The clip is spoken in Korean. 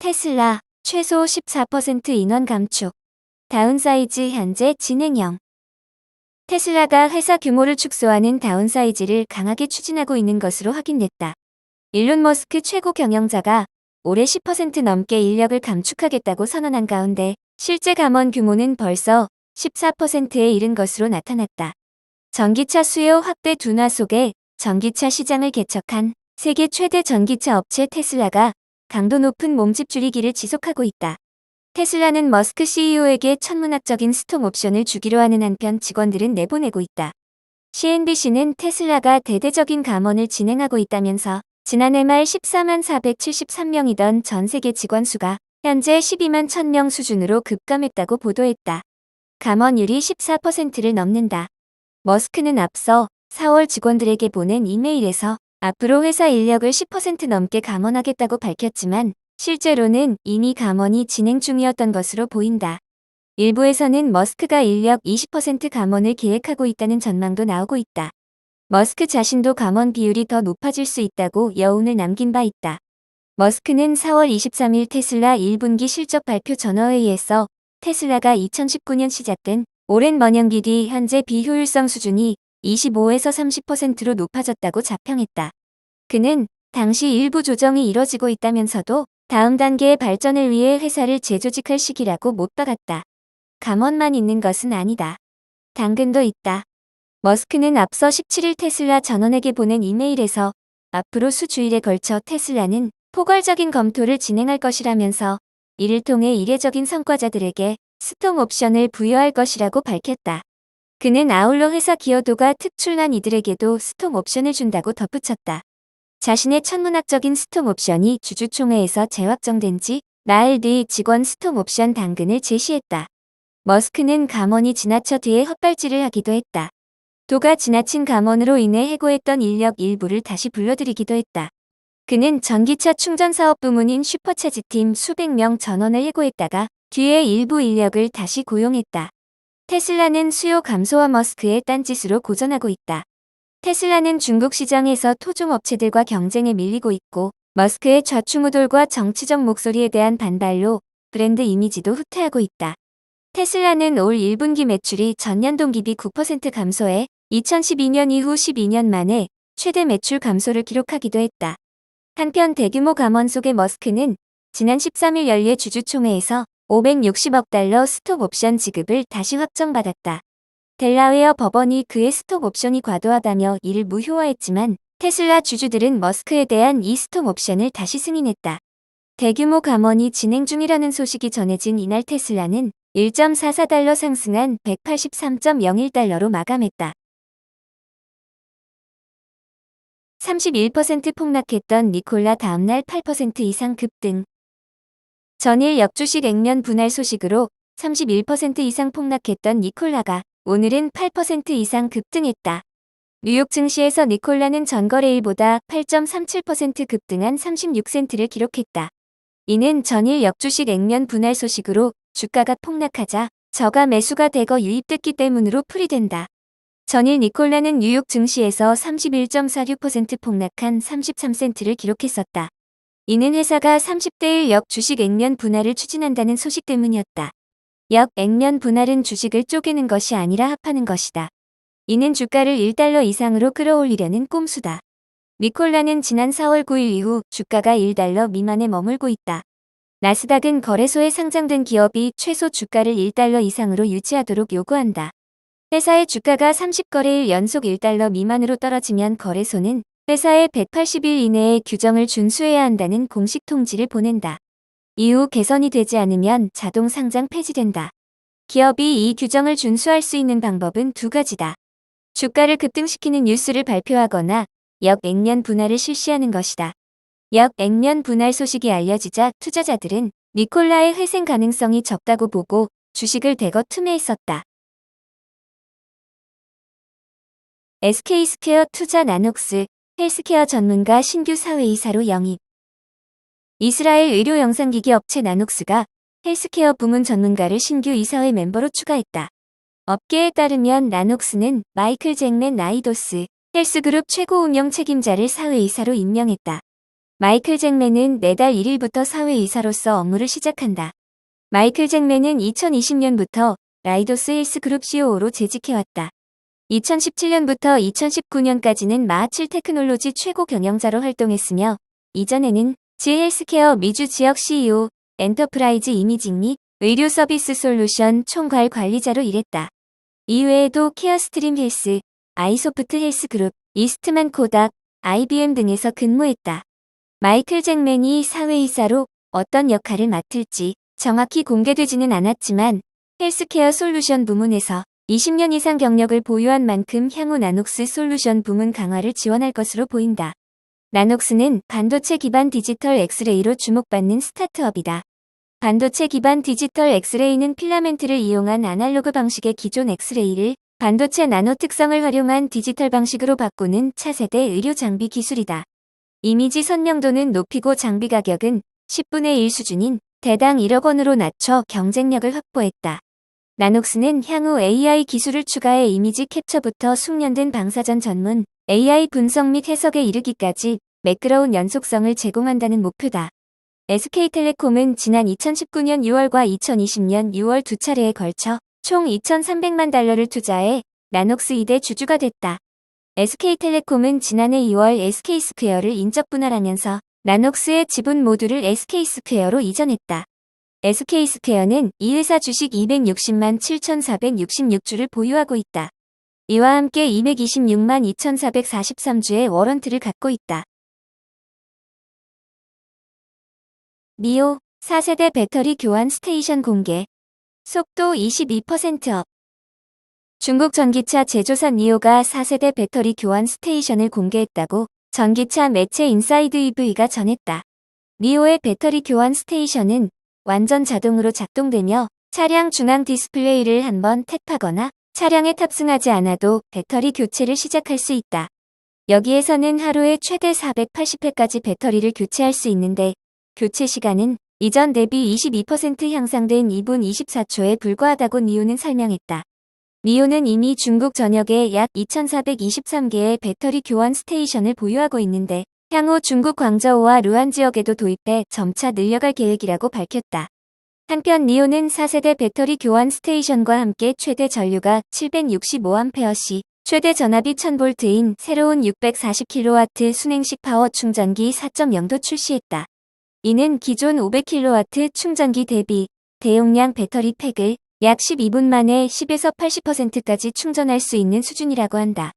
테슬라 최소 14% 인원 감축. 다운사이즈 현재 진행형. 테슬라가 회사 규모를 축소하는 다운사이즈를 강하게 추진하고 있는 것으로 확인됐다. 일론 머스크 최고 경영자가 올해 10% 넘게 인력을 감축하겠다고 선언한 가운데 실제 감원 규모는 벌써 14%에 이른 것으로 나타났다. 전기차 수요 확대 둔화 속에 전기차 시장을 개척한 세계 최대 전기차 업체 테슬라가 강도 높은 몸집 줄이기를 지속하고 있다. 테슬라는 머스크 CEO에게 천문학적인 스톡 옵션을 주기로 하는 한편 직원들은 내보내고 있다. CNBC는 테슬라가 대대적인 감원을 진행하고 있다면서 지난해 말 14만 473명이던 전 세계 직원 수가 현재 12만 1000명 수준으로 급감했다고 보도했다. 감원율이 14%를 넘는다. 머스크는 앞서 4월 직원들에게 보낸 이메일에서 앞으로 회사 인력을 10% 넘게 감원하겠다고 밝혔지만 실제로는 이미 감원이 진행 중이었던 것으로 보인다. 일부에서는 머스크가 인력 20% 감원을 계획하고 있다는 전망도 나오고 있다. 머스크 자신도 감원 비율이 더 높아질 수 있다고 여운을 남긴 바 있다. 머스크는 4월 23일 테슬라 1분기 실적 발표 전화회의에서 테슬라가 2019년 시작된 오랜 번영기 뒤 현재 비효율성 수준이 25에서 30%로 높아졌다고 자평했다. 그는 당시 일부 조정이 이뤄지고 있다면서도 다음 단계의 발전을 위해 회사를 재조직할 시기라고 못 박았다. 감원만 있는 것은 아니다. 당근도 있다. 머스크는 앞서 17일 테슬라 전원에게 보낸 이메일에서 앞으로 수주일에 걸쳐 테슬라는 포괄적인 검토를 진행할 것이라면서 이를 통해 이례적인 성과자들에게 스톡 옵션을 부여할 것이라고 밝혔다. 그는 아울러 회사 기여도가 특출난 이들에게도 스톡 옵션을 준다고 덧붙였다. 자신의 천문학적인 스톡 옵션이 주주총회에서 재확정된 지 나흘 뒤 직원 스톡 옵션 당근을 제시했다. 머스크는 감원이 지나쳐 뒤에 헛발질을 하기도 했다. 도가 지나친 감원으로 인해 해고했던 인력 일부를 다시 불러들이기도 했다. 그는 전기차 충전 사업 부문인 슈퍼차지팀 수백 명 전원을 해고했다가 뒤에 일부 인력을 다시 고용했다. 테슬라는 수요 감소와 머스크의 딴짓으로 고전하고 있다. 테슬라는 중국 시장에서 토종 업체들과 경쟁에 밀리고 있고 머스크의 좌충우돌과 정치적 목소리에 대한 반발로 브랜드 이미지도 후퇴하고 있다. 테슬라는 올 1분기 매출이 전년 동기 대비 9% 감소해 2012년 이후 12년 만에 최대 매출 감소를 기록하기도 했다. 한편 대규모 감원 속의 머스크는 지난 13일 열린 주주총회에서 560억 달러 스톡 옵션 지급을 다시 확정받았다. 델라웨어 법원이 그의 스톡 옵션이 과도하다며 이를 무효화했지만 테슬라 주주들은 머스크에 대한 이 스톡 옵션을 다시 승인했다. 대규모 감원이 진행 중이라는 소식이 전해진 이날 테슬라는 1.44달러 상승한 183.01달러로 마감했다. 31% 폭락했던 니콜라 다음날 8% 이상 급등. 전일 역주식 액면 분할 소식으로 31% 이상 폭락했던 니콜라가 오늘은 8% 이상 급등했다. 뉴욕 증시에서 니콜라는 전거래일보다 8.37% 급등한 36센트를 기록했다. 이는 전일 역주식 액면 분할 소식으로 주가가 폭락하자 저가 매수가 대거 유입됐기 때문으로 풀이된다. 전일 니콜라는 뉴욕 증시에서 31.46% 폭락한 33센트를 기록했었다. 이는 회사가 30대 1 역주식 액면 분할을 추진한다는 소식 때문이었다. 역액면 분할은 주식을 쪼개는 것이 아니라 합하는 것이다. 이는 주가를 1달러 이상으로 끌어올리려는 꼼수다. 니콜라는 지난 4월 9일 이후 주가가 1달러 미만에 머물고 있다. 나스닥은 거래소에 상장된 기업이 최소 주가를 1달러 이상으로 유지하도록 요구한다. 회사의 주가가 30거래일 연속 1달러 미만으로 떨어지면 거래소는 회사에 180일 이내에 규정을 준수해야 한다는 공식 통지를 보낸다. 이후 개선이 되지 않으면 자동 상장 폐지된다. 기업이 이 규정을 준수할 수 있는 방법은 두 가지다. 주가를 급등시키는 뉴스를 발표하거나 역액면 분할을 실시하는 것이다. 역액면 분할 소식이 알려지자 투자자들은 니콜라의 회생 가능성이 적다고 보고 주식을 대거 투매했었다. SK스퀘어 투자 나녹스 헬스케어 전문가 신규 사회이사로 영입. 이스라엘 의료 영상기기 업체 나녹스가 헬스케어 부문 전문가를 신규 이사회 멤버로 추가했다. 업계에 따르면 나녹스는 마이클 잭맨 나이도스 헬스그룹 최고 운영 책임자를 사회이사로 임명했다. 마이클 잭맨은 내달 1일부터 사회이사로서 업무를 시작한다. 마이클 잭맨은 2020년부터 라이도스 헬스그룹 CEO로 재직해왔다. 2017년부터 2019년까지는 마하칠 테크놀로지 최고 경영자로 활동했으며 이전에는 지 헬스케어 미주 지역 CEO, 엔터프라이즈 이미징 및 의료 서비스 솔루션 총괄 관리자로 일했다. 이외에도 케어스트림 헬스, 아이소프트 헬스그룹, 이스트만 코닥, IBM 등에서 근무했다. 마이클 잭맨이 사회이사로 어떤 역할을 맡을지 정확히 공개되지는 않았지만 헬스케어 솔루션 부문에서 20년 이상 경력을 보유한 만큼 향후 나녹스 솔루션 부문 강화를 지원할 것으로 보인다. 나녹스는 반도체 기반 디지털 엑스레이로 주목받는 스타트업이다. 반도체 기반 디지털 엑스레이는 필라멘트를 이용한 아날로그 방식의 기존 엑스레이를 반도체 나노 특성을 활용한 디지털 방식으로 바꾸는 차세대 의료 장비 기술이다. 이미지 선명도는 높이고 장비 가격은 10분의 1 수준인 대당 1억 원으로 낮춰 경쟁력을 확보했다. 나녹스는 향후 AI 기술을 추가해 이미지 캡처부터 숙련된 방사전 전문 AI 분석 및 해석에 이르기까지 매끄러운 연속성을 제공한다는 목표다. SK텔레콤은 지난 2019년 6월과 2020년 6월 두 차례에 걸쳐 총 2,300만 달러를 투자해 나녹스 2대 주주가 됐다. SK텔레콤은 지난해 2월 SK스퀘어를 인적 분할하면서 나녹스의 지분 모두를 SK스퀘어로 이전했다. SK스퀘어는 이 회사 주식 260만 7,466주를 보유하고 있다. 이와 함께 226만 2,443주의 워런트를 갖고 있다. 니오 4세대 배터리 교환 스테이션 공개. 속도 22%업. 중국 전기차 제조사 니오가 4세대 배터리 교환 스테이션을 공개했다고 전기차 매체 인사이드 EV가 전했다. 니오의 배터리 교환 스테이션은 완전 자동으로 작동되며 차량 중앙 디스플레이를 한번 탭하거나 차량에 탑승하지 않아도 배터리 교체를 시작할 수 있다. 여기에서는 하루에 최대 480회까지 배터리를 교체할 수 있는데 교체 시간은 이전 대비 22% 향상된 2분 24초에 불과하다고 니오는 설명했다. 니오는 이미 중국 전역에 약 2,423개의 배터리 교환 스테이션을 보유하고 있는데 향후 중국 광저우와 루안 지역에도 도입해 점차 늘려갈 계획이라고 밝혔다. 한편 니오는 4세대 배터리 교환 스테이션과 함께 최대 전류가 765A/시, 최대 전압이 1000V인 새로운 640kW 순행식 파워 충전기 4.0도 출시했다. 이는 기존 500kW 충전기 대비 대용량 배터리 팩을 약 12분 만에 10에서 80%까지 충전할 수 있는 수준이라고 한다.